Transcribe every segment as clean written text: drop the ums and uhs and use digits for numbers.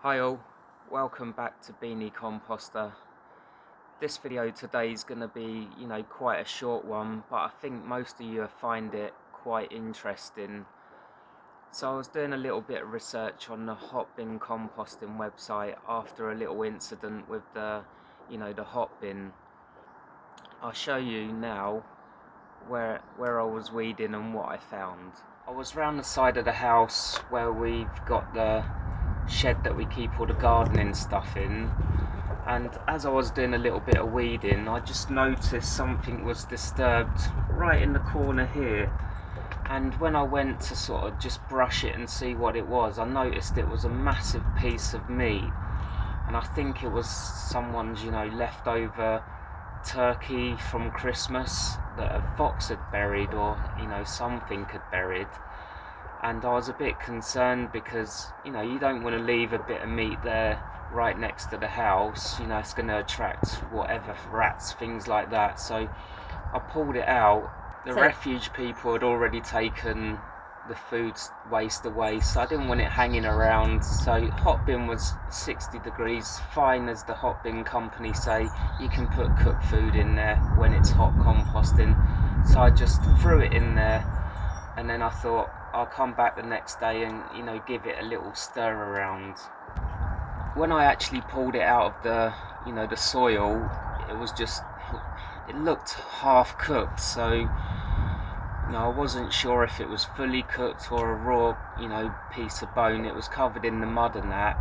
Hi all, welcome back to Beanie Composter. This video today is going to be, quite a short one, but I think most of you will find it quite interesting. So I was doing a little bit of research on the Hotbin composting website after a little incident with the Hotbin. I'll show you now where I was weeding and what I found. I was round the side of the house where we've got the shed that we keep all the gardening stuff in, and as I was doing a little bit of weeding, I just noticed something was disturbed right in the corner here. And when I went to sort of just brush it and see what it was, I noticed it was a massive piece of meat, and I think it was someone's leftover turkey from Christmas that a fox had buried, or something had buried. And I was a bit concerned because you don't want to leave a bit of meat there right next to the house. It's going to attract whatever, rats, things like that. So I pulled it out. The refuge people had already taken the food waste away, so I didn't want it hanging around. So Hotbin was 60 degrees, fine, as the Hotbin company say. You can put cooked food in there when it's hot composting. So I just threw it in there, and then I thought I'll come back the next day and give it a little stir around. When I actually pulled it out of the soil, it looked half cooked. So I wasn't sure if it was fully cooked or a raw piece of bone. It was covered in the mud and that,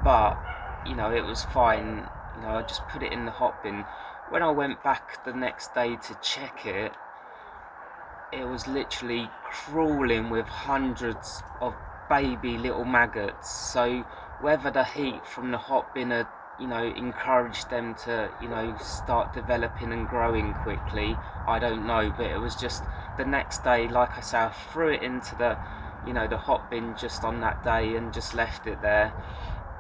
but it was fine. I just put it in the Hotbin. When I went back the next day to check it, it was literally crawling with hundreds of baby little maggots. So whether the heat from the Hotbin had encouraged them to start developing and growing quickly, I don't know. But it was just the next day, like I say, I threw it into the the Hotbin just on that day and just left it there.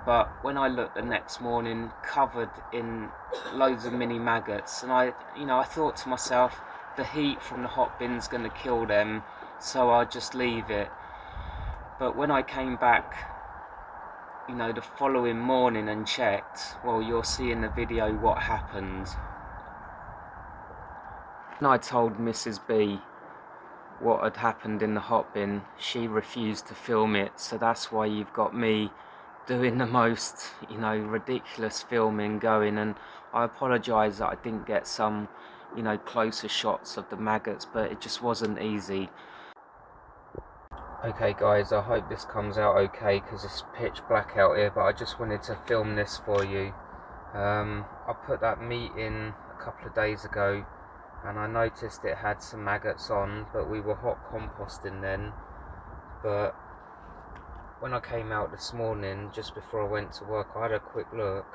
But when I looked the next morning, covered in loads of mini maggots, and I thought to myself, the heat from the Hotbin's going to kill them, so I'll just leave it. But when I came back the following morning and checked, well, you'll see in the video what happened. When I told Mrs. B what had happened in the Hotbin, she refused to film it, so that's why you've got me doing the most ridiculous filming going. And I apologise that I didn't get some closer shots of the maggots, but it just wasn't easy. Okay guys, I hope this comes out okay because it's pitch black out here, but I just wanted to film this for you. I put that meat in a couple of days ago and I noticed it had some maggots on, but we were hot composting then. But when I came out this morning, just before I went to work, I had a quick look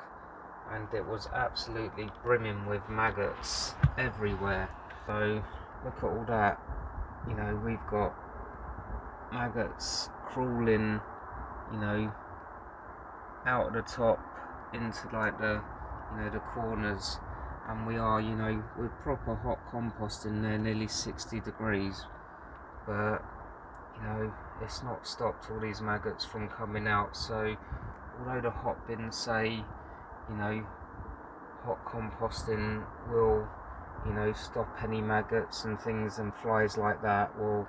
and it was absolutely brimming with maggots everywhere. So look at all that. We've got maggots crawling out of the top into like the the corners, and we are we're proper hot composting there, nearly 60 degrees, but it's not stopped all these maggots from coming out. So although the Hotbin say hot composting will stop any maggots and things and flies like that, well,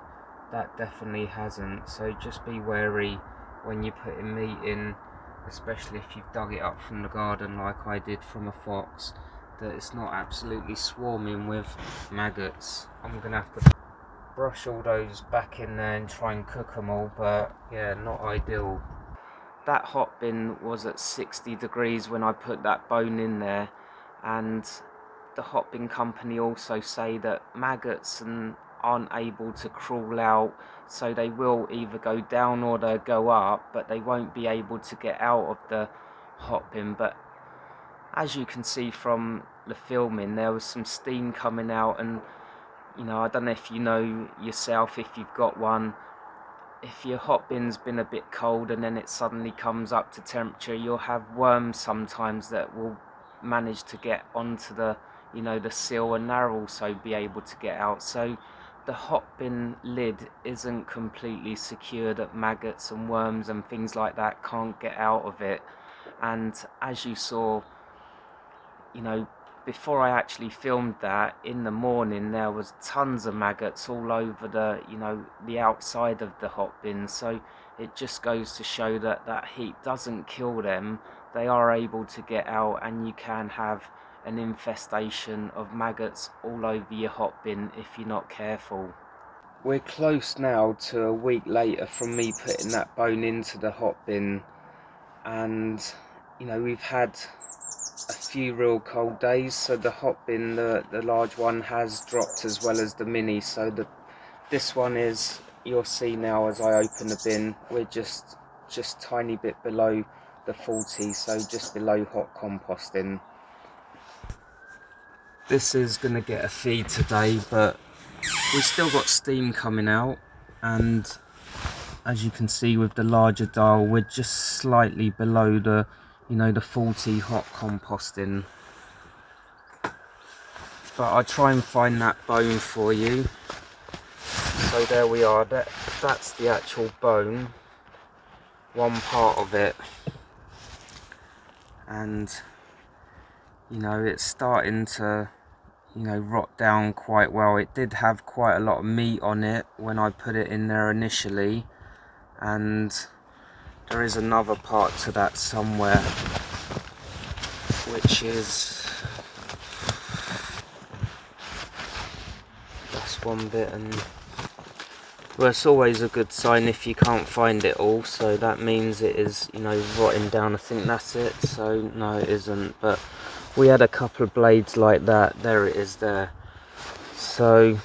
that definitely hasn't. So just be wary when you're putting meat in, especially if you've dug it up from the garden like I did from a fox, that it's not absolutely swarming with maggots. I'm gonna have to brush all those back in there and try and cook them all, but yeah, not ideal. That Hotbin was at 60 degrees when I put that bone in there, and the Hotbin company also say that maggots aren't able to crawl out, so they will either go down or they'll go up, but they won't be able to get out of the Hotbin. But as you can see from the filming, there was some steam coming out, and I don't know if you know yourself, if you've got one, if your Hotbin's been a bit cold and then it suddenly comes up to temperature, you'll have worms sometimes that will manage to get onto the the sill, and they'll also be able to get out. So the hot bin lid isn't completely secure, that maggots and worms and things like that can't get out of it. And as you saw, you know, before I actually filmed that, in the morning there was tons of maggots all over the, the outside of the hot bin. So it just goes to show that that heat doesn't kill them. They are able to get out, and you can have an infestation of maggots all over your hot bin if you're not careful. We're close now to a week later from me putting that bone into the hot bin, and we've had a few real cold days, so the hot bin, the large one, has dropped as well as the mini. So this one is, you'll see now as I open the bin, we're just tiny bit below the 40, so just below hot composting. This is going to get a feed today, but we've still got steam coming out, and as you can see with the larger dial, we're just slightly below the the 40 hot composting. But I'll try and find that bone for you. So there we are, that's the actual bone, one part of it, and it's starting to rot down quite well. It did have quite a lot of meat on it when I put it in there initially, and there is another part to that somewhere, which is, that's one bit, and well, it's always a good sign if you can't find it all, so that means it is, rotting down. I think that's it. So no, it isn't, but we had a couple of blades like that. There it is there. So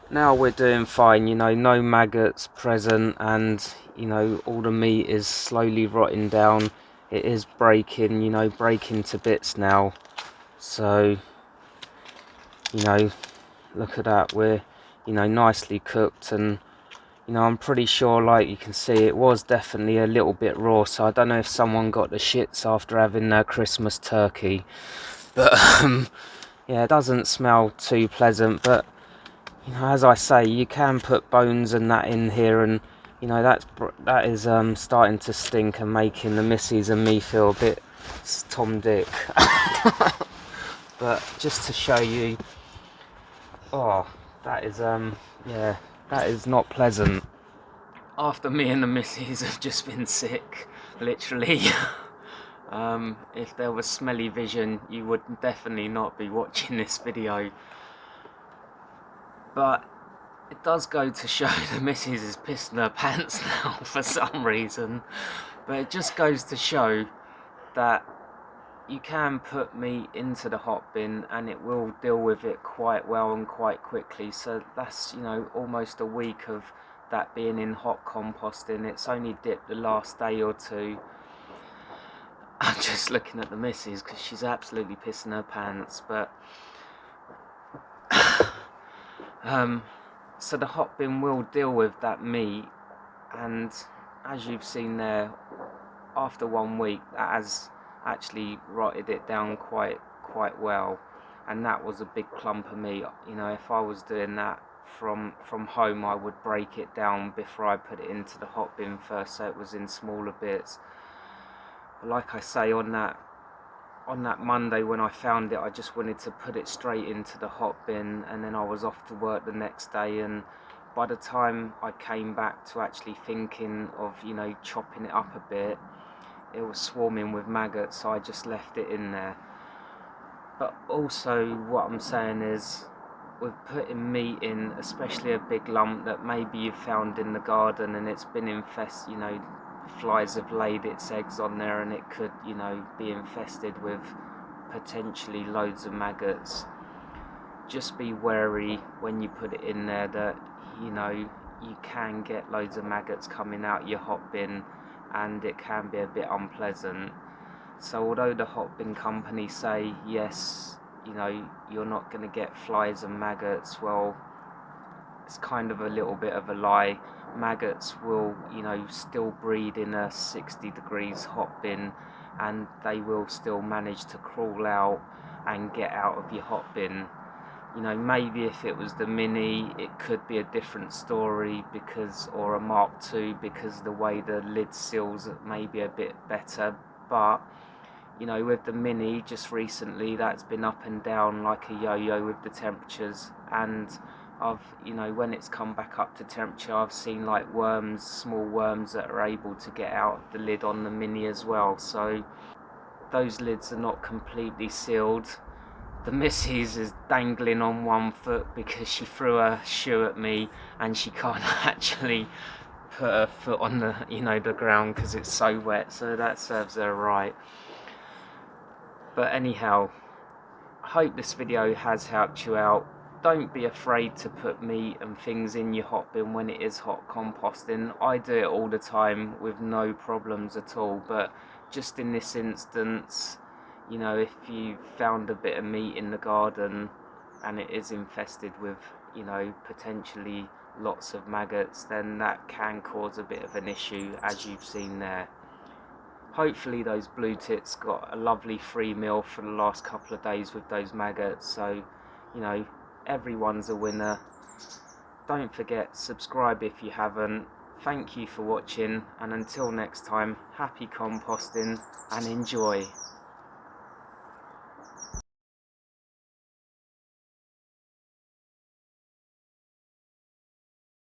now we're doing fine, no maggots present, and all the meat is slowly rotting down. It is breaking, breaking to bits now. So look at that, we're nicely cooked, and I'm pretty sure, like you can see, it was definitely a little bit raw, so I don't know if someone got the shits after having their Christmas turkey, but yeah, it doesn't smell too pleasant. But as I say, you can put bones and that in here, and that is starting to stink and making the missus and me feel a bit Tom Dick. But just to show you, oh, that is yeah, that is not pleasant. After me and the missus have just been sick, literally. If there was smelly vision, you would definitely not be watching this video. But it does go to show the missus is pissing her pants now for some reason. But it just goes to show that you can put meat into the hot bin and it will deal with it quite well and quite quickly. So that's, almost a week of that being in hot composting. It's only dipped the last day or two. I'm just looking at the missus because she's absolutely pissing her pants. But so the hot bin will deal with that meat, and as you've seen there, after 1 week that has actually rotted it down quite well, and that was a big clump of meat. If I was doing that from home, I would break it down before I put it into the hot bin first, so it was in smaller bits. But like I say, on that Monday when I found it, I just wanted to put it straight into the hot bin, and then I was off to work the next day, and by the time I came back to actually thinking of chopping it up a bit, it was swarming with maggots, so I just left it in there. But also what I'm saying is, with putting meat in, especially a big lump that maybe you found in the garden and it's been infested, flies have laid its eggs on there, and it could be infested with potentially loads of maggots. Just be wary when you put it in there that you can get loads of maggots coming out your hot bin, and it can be a bit unpleasant. So although the hot bin company say yes, you're not going to get flies and maggots, well, it's kind of a little bit of a lie. Maggots will still breed in a 60 degrees hot bin, and they will still manage to crawl out and get out of your hot bin. You know, maybe if it was the Mini, it could be a different story, because, or a Mark II, because the way the lid seals it may be a bit better. But you know, with the Mini, just recently, that's been up and down like a yo-yo with the temperatures, and you know, when it's come back up to temperature, I've seen like worms, small worms that are able to get out of the lid on the Mini as well. So those lids are not completely sealed. The missus is dangling on one foot because she threw a shoe at me and she can't actually put her foot on the, you know, the ground because it's so wet, so that serves her right. But anyhow, I hope this video has helped you out. Don't be afraid to put meat and things in your hot bin when it is hot composting. I do it all the time with no problems at all, but just in this instance, you know, if you found a bit of meat in the garden and it is infested with, you know, potentially lots of maggots, then that can cause a bit of an issue, as you've seen there. Hopefully those blue tits got a lovely free meal for the last couple of days with those maggots, so, you know, everyone's a winner. Don't forget, subscribe if you haven't. Thank you for watching, and until next time, happy composting and enjoy.